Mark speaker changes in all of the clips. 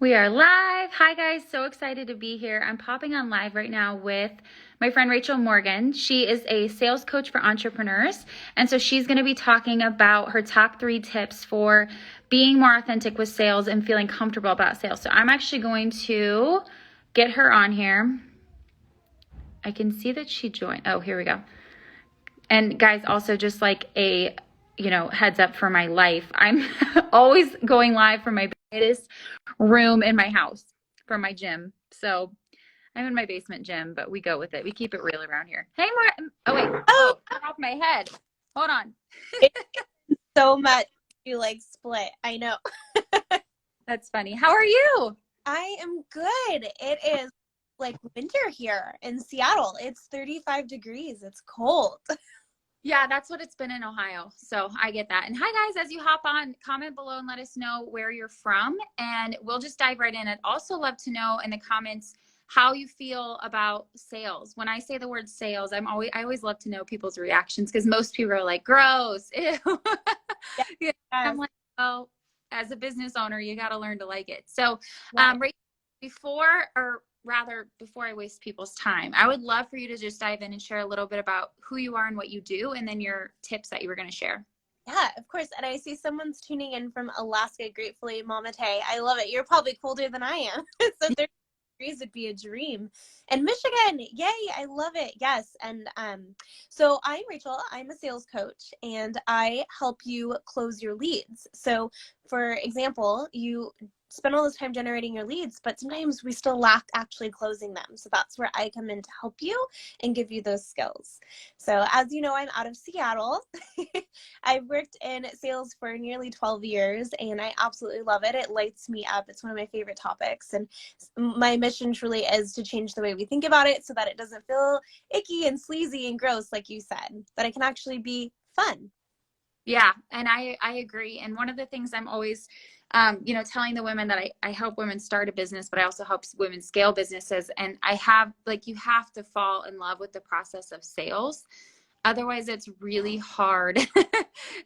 Speaker 1: We are live. Hi, guys. So excited to be here. I'm popping on live right now with my friend Rachel Morgan. She is a sales coach for entrepreneurs. And so she's going to be talking about her top 3 tips for being more authentic with sales and feeling comfortable about sales. So I'm actually going to get her on here. I can see that she joined. Oh, here we go. And guys, also just like a heads up for my life. I'm always going live from my biggest room in my house from my gym. So I'm in my basement gym, but we go with it. We keep it real around here. Hey, Martin. Oh, wait. Oh, off my head. Hold on.
Speaker 2: It's so much you split. I know.
Speaker 1: That's funny. How are you?
Speaker 2: I am good. It is winter here in Seattle. It's 35 degrees. It's cold.
Speaker 1: Yeah, that's what it's been in Ohio. So I get that. And hi, guys, as you hop on, comment below and let us know where you're from. And we'll just dive right in. I'd also love to know in the comments how you feel about sales. When I say the word sales, I always love to know people's reactions because most people are like, gross, ew.
Speaker 2: Yes.
Speaker 1: I'm like, oh, as a business owner, you got to learn to like it. So
Speaker 2: Right.
Speaker 1: right before I waste people's time, I would love for you to just dive in and share a little bit about who you are and what you do, and then your tips that you were going to share.
Speaker 2: Yeah, of course. And I see someone's tuning in from Alaska. Gratefully, Mama Tay. I love it. You're probably colder than I am. So 30 degrees would be a dream. And Michigan, yay, I love it. Yes. And so I'm Rachel. I'm a sales coach, and I help you close your leads. So for example, you spend all this time generating your leads, but sometimes we still lack actually closing them. So that's where I come in to help you and give you those skills. So as you know, I'm out of Seattle. I've worked in sales for nearly 12 years, and I absolutely love it. It lights me up. It's one of my favorite topics. And my mission truly is to change the way we think about it so that it doesn't feel icky and sleazy and gross, like you said, that it can actually be fun.
Speaker 1: Yeah, and I agree. And one of the things I'm always, telling the women that I help women start a business, but I also help women scale businesses. And I have, you have to fall in love with the process of sales. Otherwise, it's really hard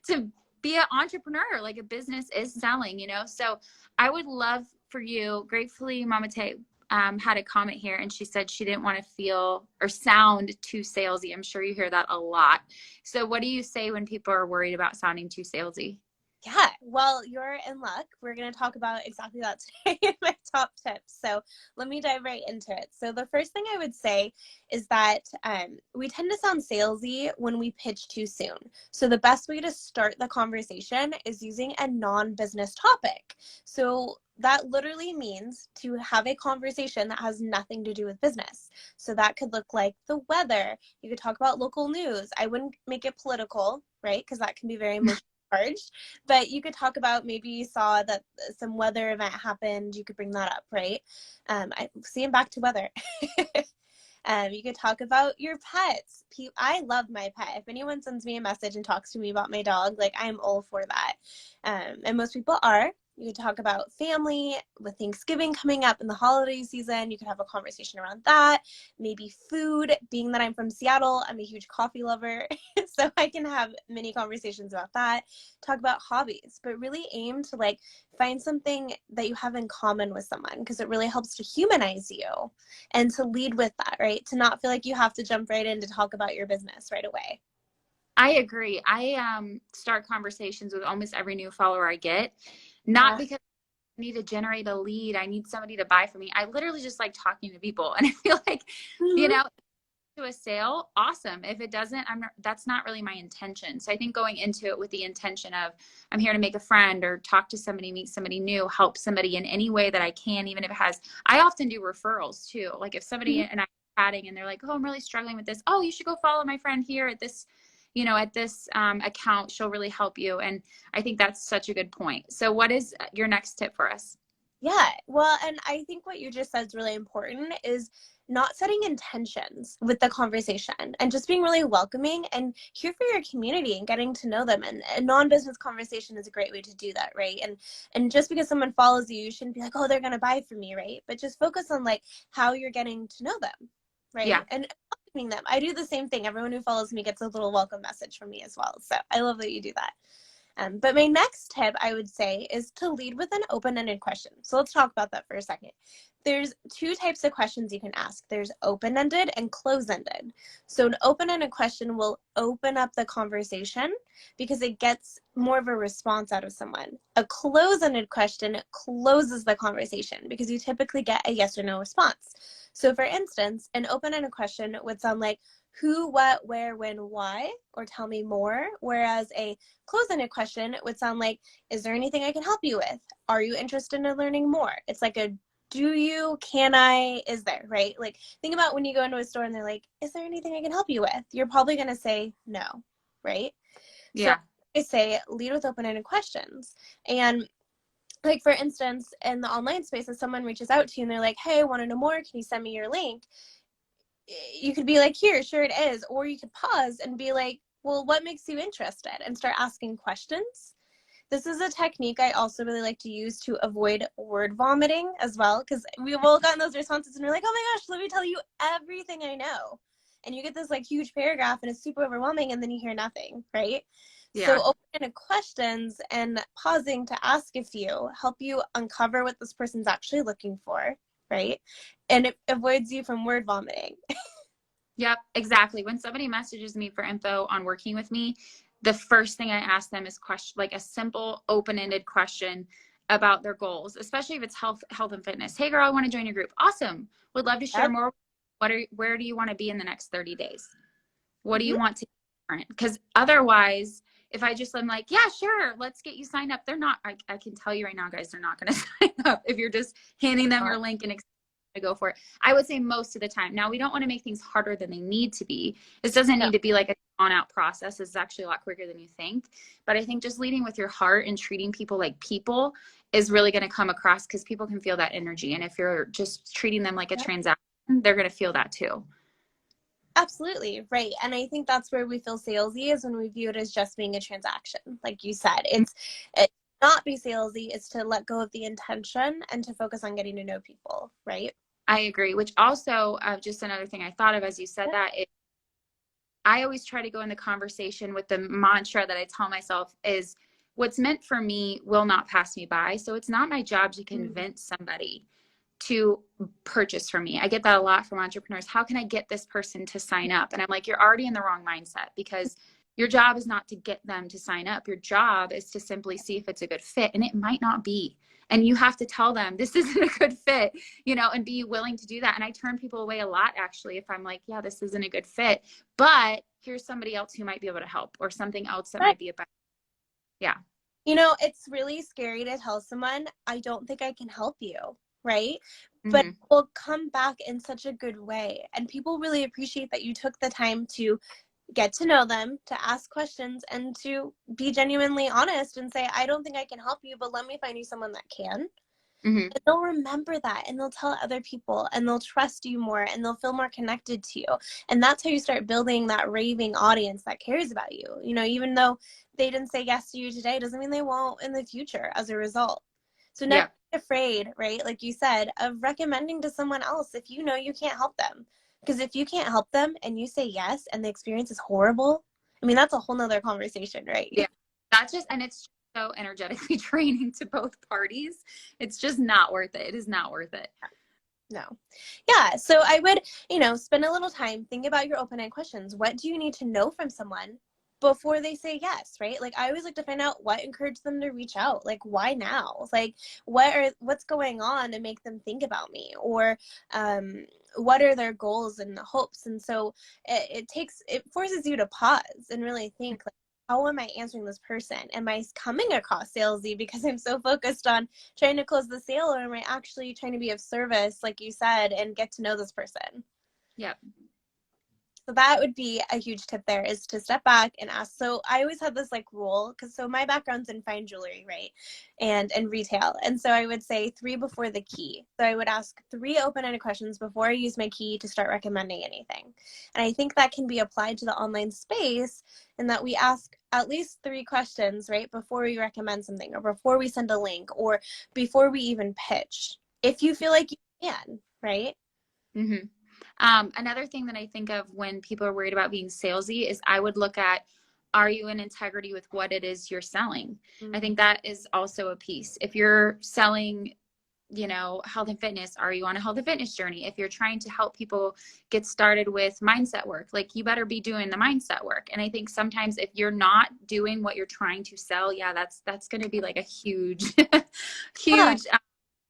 Speaker 1: to be an entrepreneur. Like a business is selling. So I would love for you, gratefully, Mama Tay, had a comment here, and she said she didn't want to feel or sound too salesy. I'm sure you hear that a lot. So what do you say when people are worried about sounding too salesy?
Speaker 2: Yeah, well, you're in luck. We're going to talk about exactly that today in my top tips. So let me dive right into it. So the first thing I would say is that we tend to sound salesy when we pitch too soon. So the best way to start the conversation is using a non-business topic. So that literally means to have a conversation that has nothing to do with business. So that could look like the weather. You could talk about local news. I wouldn't make it political, right? Because that can be very emotional charged, but you could talk about, maybe you saw that some weather event happened, you could bring that up, right? I see him back to weather. You could talk about your pets. I love my pet. If anyone sends me a message and talks to me about my dog, I'm all for that. And most people are. You could talk about family with Thanksgiving coming up in the holiday season. You could have a conversation around that. Maybe food. Being that I'm from Seattle, I'm a huge coffee lover. So I can have many conversations about that. Talk about hobbies, but really aim to find something that you have in common with someone, because it really helps to humanize you and to lead with that, right? To not feel like you have to jump right in to talk about your business right away.
Speaker 1: I agree. I start conversations with almost every new follower I get, not because I need to generate a lead. I need somebody to buy from me. I literally just like talking to people. And I feel like,
Speaker 2: Mhm.
Speaker 1: to a sale, awesome. If it doesn't, that's not really my intention. So I think going into it with the intention of, I'm here to make a friend or talk to somebody, meet somebody new, help somebody in any way that I can, even if it has, I often do referrals too. Like if somebody and I'm chatting and they're like, oh, I'm really struggling with this. Oh, you should go follow my friend here at this, account. She'll really help you. And I think that's such a good point. So what is your next tip for us?
Speaker 2: Yeah, well, and I think what you just said is really important, is not setting intentions with the conversation and just being really welcoming and here for your community and getting to know them. And a non-business conversation is a great way to do that, right? And just because someone follows you, you shouldn't be like, oh, they're gonna buy from me, right? But just focus on how you're getting to know them, right?
Speaker 1: Yeah.
Speaker 2: And welcoming them. I do the same thing. Everyone who follows me gets a little welcome message from me as well. So I love that you do that. But my next tip, I would say, is to lead with an open-ended question. So let's talk about that for a second. There's two types of questions you can ask. There's open-ended and close-ended. So an open-ended question will open up the conversation because it gets more of a response out of someone. A close-ended question closes the conversation because you typically get a yes or no response. So for instance, an open-ended question would sound like, who, what, where, when, why, or tell me more. Whereas a close-ended question would sound like, is there anything I can help you with? Are you interested in learning more? It's like a do you, can I, is there, right? Like think about when you go into a store and they're like, is there anything I can help you with? You're probably going to say no, right? So
Speaker 1: Yeah.
Speaker 2: I say lead with open-ended questions. And like, for instance, in the online space, if someone reaches out to you and they're like, hey, I want to know more, can you send me your link? You could be like, here, sure it is. Or you could pause and be like, well, what makes you interested? And start asking questions. This is a technique I also really like to use to avoid word vomiting as well, because we've all gotten those responses and we're like, oh my gosh, let me tell you everything I know. And you get this like huge paragraph and it's super overwhelming and then you hear nothing, right?
Speaker 1: Yeah.
Speaker 2: So opening questions and pausing to ask a few help you uncover what this person's actually looking for, right? And it avoids you from word vomiting.
Speaker 1: Yep, exactly. When somebody messages me for info on working with me, the first thing I ask them is question, like a simple open-ended question about their goals, especially if it's health and fitness. Hey girl, I want to join your group. Awesome. Would love to share
Speaker 2: Yep.
Speaker 1: more. Where do you want to be in the next 30 days? What do
Speaker 2: Mm-hmm.
Speaker 1: you want to be? Because otherwise, if I just am like, yeah, sure, let's get you signed up. They're not, I can tell you right now, guys, they're not going to sign up if you're just handing them your link and to go for it. I would say most of the time. Now, we don't want to make things harder than they need to be. This doesn't need to be like a drawn out process. It's actually a lot quicker than you think. But I think just leading with your heart and treating people like people is really going to come across because people can feel that energy. And if you're just treating them like a transaction, they're going to feel that too.
Speaker 2: Absolutely, right. And I think that's where we feel salesy is when we view it as just being a transaction. Like you said, it's not be salesy, it's to let go of the intention and to focus on getting to know people, right?
Speaker 1: I agree, which also just another thing I thought of as you said that is I always try to go in the conversation with the mantra that I tell myself is what's meant for me will not pass me by. So it's not my job to convince somebody to purchase from me. I get that a lot from entrepreneurs. How can I get this person to sign up? And I'm like, you're already in the wrong mindset because your job is not to get them to sign up. Your job is to simply see if it's a good fit, and it might not be. And you have to tell them this isn't a good fit, and be willing to do that. And I turn people away a lot, actually, if I'm like, yeah, this isn't a good fit, but here's somebody else who might be able to help or something else that might be a better. Yeah.
Speaker 2: It's really scary to tell someone, I don't think I can help you, right? But
Speaker 1: Mm-hmm.
Speaker 2: it will come back in such a good way. And people really appreciate that you took the time to get to know them, to ask questions, and to be genuinely honest and say, I don't think I can help you, but let me find you someone that can.
Speaker 1: Mm-hmm.
Speaker 2: And they'll remember that and they'll tell other people and they'll trust you more and they'll feel more connected to you. And that's how you start building that raving audience that cares about you. Even though they didn't say yes to you today, doesn't mean they won't in the future as a result. So never be afraid, right? Like you said, of recommending to someone else if you know you can't help them. Because if you can't help them and you say yes and the experience is horrible, I mean, that's a whole nother conversation, right?
Speaker 1: Yeah. And it's so energetically draining to both parties. It's just not worth it. It is not worth it.
Speaker 2: No. Yeah. So I would, spend a little time, think about your open-ended questions. What do you need to know from someone before they say yes, right? Like I always like to find out what encouraged them to reach out. Like why now? Like what's going on to make them think about me? Or what are their goals and hopes? And so it forces you to pause and really think like, how am I answering this person? Am I coming across salesy because I'm so focused on trying to close the sale, or am I actually trying to be of service, like you said, and get to know this person?
Speaker 1: Yep.
Speaker 2: So that would be a huge tip there, is to step back and ask. So I always had this like rule, so my background's in fine jewelry, right? And retail. And so I would say 3 before the key. So I would ask 3 open-ended questions before I use my key to start recommending anything. And I think that can be applied to the online space in that we ask at least 3 questions, right? Before we recommend something, or before we send a link, or before we even pitch, if you feel like you can, right?
Speaker 1: Mm-hmm. Another thing that I think of when people are worried about being salesy is I would look at are you in integrity with what it is you're selling? I
Speaker 2: Mm.
Speaker 1: think that is also a piece. If you're selling, you know, health and fitness, are you on a health and fitness journey? If you're trying to help people get started with mindset work, like you better be doing the mindset work. And I think sometimes if you're not doing what you're trying to sell, yeah, that's going to be like a huge,
Speaker 2: Yeah.
Speaker 1: huge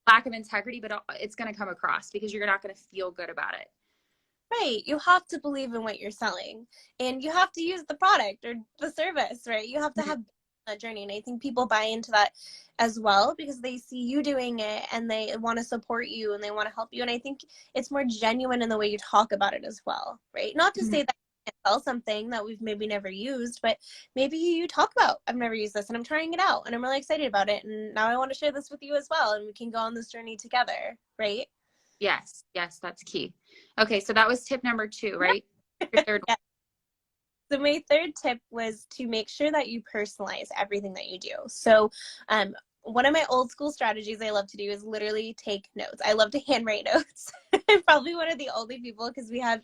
Speaker 1: lack of integrity, but it's going to come across because you're not going to feel good about it.
Speaker 2: Right. You have to believe in what you're selling and you have to use the product or the service, right? You have to have that journey. And I think people buy into that as well because they see you doing it and they want to support you and they want to help you. And I think it's more genuine in the way you talk about it as well, right? Not to say
Speaker 1: Mhm.
Speaker 2: that you can't sell something that we've maybe never used, but maybe you talk about, I've never used this and I'm trying it out and I'm really excited about it. And now I want to share this with you as well. And we can go on this journey together, right?
Speaker 1: Yes, yes, that's key. Okay, so that was tip number 2, right? Your third one.
Speaker 2: Yeah. So my third tip was to make sure that you personalize everything that you do. So one of my old school strategies I love to do is literally take notes. I love to handwrite notes. I'm probably one of the only people because we have,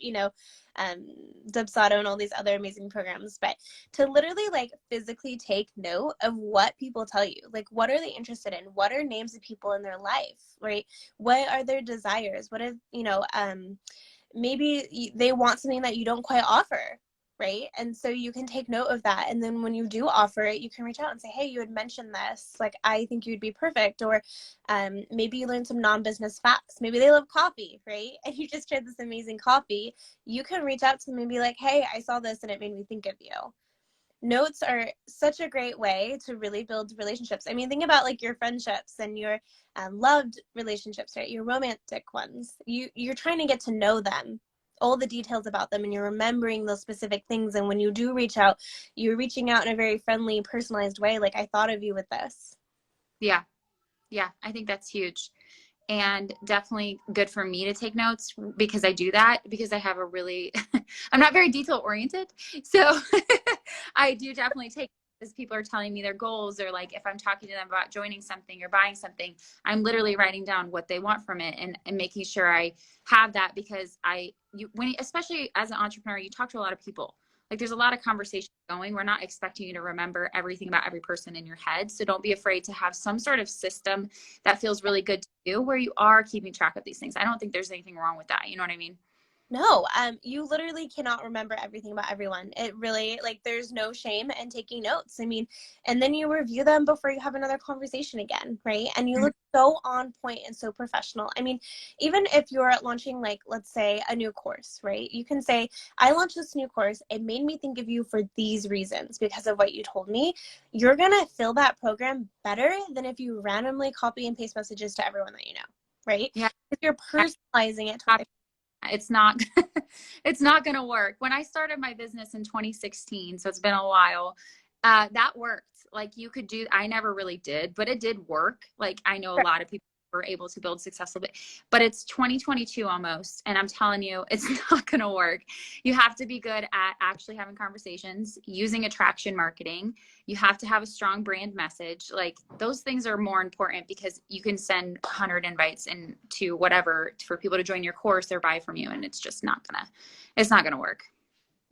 Speaker 2: Dubsado and all these other amazing programs, but to literally like physically take note of what people tell you, like what are they interested in? What are names of people in their life, right? What are their desires? What is, maybe they want something that you don't quite offer, right? And so you can take note of that, and then when you do offer it, you can reach out and say, hey, you had mentioned this, like I think you'd be perfect. Or maybe you learn some non-business facts, maybe they love coffee, right? And you just tried this amazing coffee, you can reach out to them and be like, hey, I saw this and it made me think of you. Notes are such a great way to really build relationships. I mean, think about like your friendships and your loved relationships, right? Your romantic ones. You're trying to get to know them, all the details about them, and you're remembering those specific things. And when you do reach out, you're reaching out in a very friendly, personalized way. Like, I thought of you with this.
Speaker 1: Yeah, yeah, I think that's huge. And definitely good for me to take notes because I do that because I have a really I'm not very detail oriented. So I do definitely take as people are telling me their goals, or like if I'm talking to them about joining something or buying something, I'm literally writing down what they want from it and making sure I have that because when especially as an entrepreneur, you talk to a lot of people. Like there's a lot of conversation going. We're not expecting you to remember everything about every person in your head. So don't be afraid to have some sort of system that feels really good to you where you are keeping track of these things. I don't think there's anything wrong with that. You know what I mean?
Speaker 2: No, you literally cannot remember everything about everyone. It really, like, there's no shame in taking notes. I mean, and then you review them before you have another conversation again, right? And you
Speaker 1: Mhm.
Speaker 2: look so on point and so professional. I mean, even if you're launching, like, let's say a new course, right? You can say, I launched this new course. It made me think of you for these reasons because of what you told me. You're going to fill that program better than if you randomly copy and paste messages to everyone that you know, right?
Speaker 1: Yeah.
Speaker 2: If you're personalizing it to what they
Speaker 1: It's not it's not going to work. When I started my business in 2016, so it's been a while, that worked. Like you could do, I never really did, but it did work. Like I know a lot of people were able to build successful, but it's 2022 almost. And I'm telling you, it's not going to work. You have to be good at actually having conversations, using attraction marketing. You have to have a strong brand message. Like those things are more important because you can send 100 invites and to whatever for people to join your course or buy from you. And it's just it's not gonna work.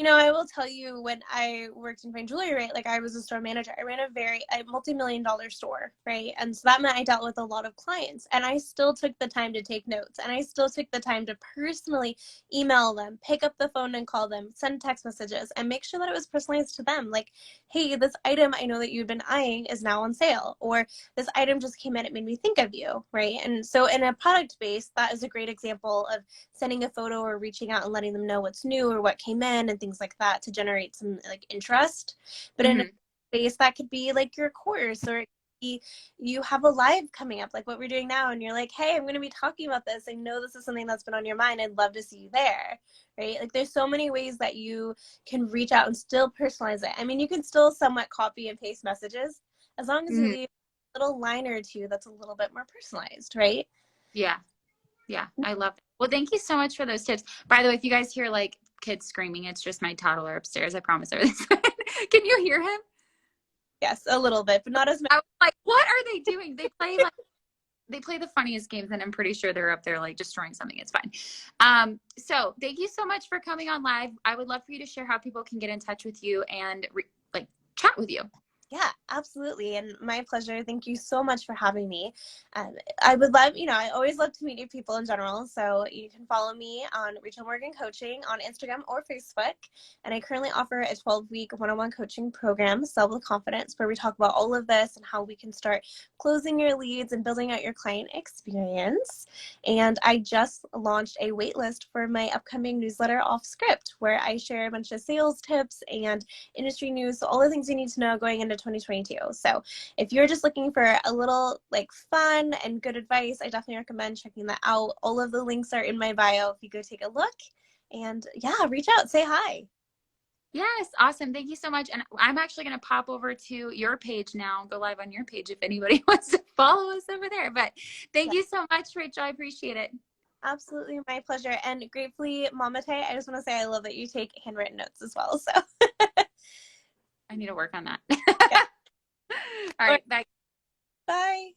Speaker 2: I will tell you when I worked in fine jewelry, right? Like I was a store manager. I ran a multi-million dollar store, right? And so that meant I dealt with a lot of clients and I still took the time to take notes and I still took the time to personally email them, pick up the phone and call them, send text messages and make sure that it was personalized to them. Like, hey, this item I know that you've been eyeing is now on sale, or this item just came in, it made me think of you, right? And so in a product base, that is a great example of sending a photo or reaching out and letting them know what's new or what came in and things like that to generate some like interest. But in a
Speaker 1: Mm-hmm.
Speaker 2: space that could be like your course, or you have a live coming up like what we're doing now and you're like, hey, I'm going to be talking about this, I know this is something that's been on your mind, I'd love to see you there, right? Like there's so many ways that you can reach out and still personalize it. I mean, you can still somewhat copy and paste messages as long as you
Speaker 1: Mm-hmm.
Speaker 2: leave a little line or two that's a little bit more personalized, right?
Speaker 1: Yeah. Yeah. I love it. Well, thank you so much for those tips. By the way, if you guys hear like kids screaming, it's just my toddler upstairs. I promise everything's fine. Can you hear him?
Speaker 2: Yes, a little bit, but not as much.
Speaker 1: I was like, what are they doing? They play the funniest games and I'm pretty sure they're up there like destroying something. It's fine. So thank you so much for coming on live. I would love for you to share how people can get in touch with you and chat with you.
Speaker 2: Yeah, absolutely. And my pleasure. Thank you so much for having me. I would love, I always love to meet new people in general. So you can follow me on Rachel Morgan Coaching on Instagram or Facebook. And I currently offer a 12-week one-on-one coaching program, Sell with Confidence, where we talk about all of this and how we can start closing your leads and building out your client experience. And I just launched a wait list for my upcoming newsletter Off Script, where I share a bunch of sales tips and industry news, so all the things you need to know going into 2022. So if you're just looking for a little fun and good advice, I definitely recommend checking that out. All of the links are in my bio if you go take a look. And yeah, reach out, say hi.
Speaker 1: Yes, awesome. Thank you so much. And I'm actually going to pop over to your page now, go live on your page if anybody wants to follow us over there. But thank you so much, Rachel. I appreciate it.
Speaker 2: Absolutely, my pleasure. And gratefully, Mama Tay, I just want to say I love that you take handwritten notes as well. So
Speaker 1: I need to work on that.
Speaker 2: Yeah.
Speaker 1: All right, bye.
Speaker 2: Bye.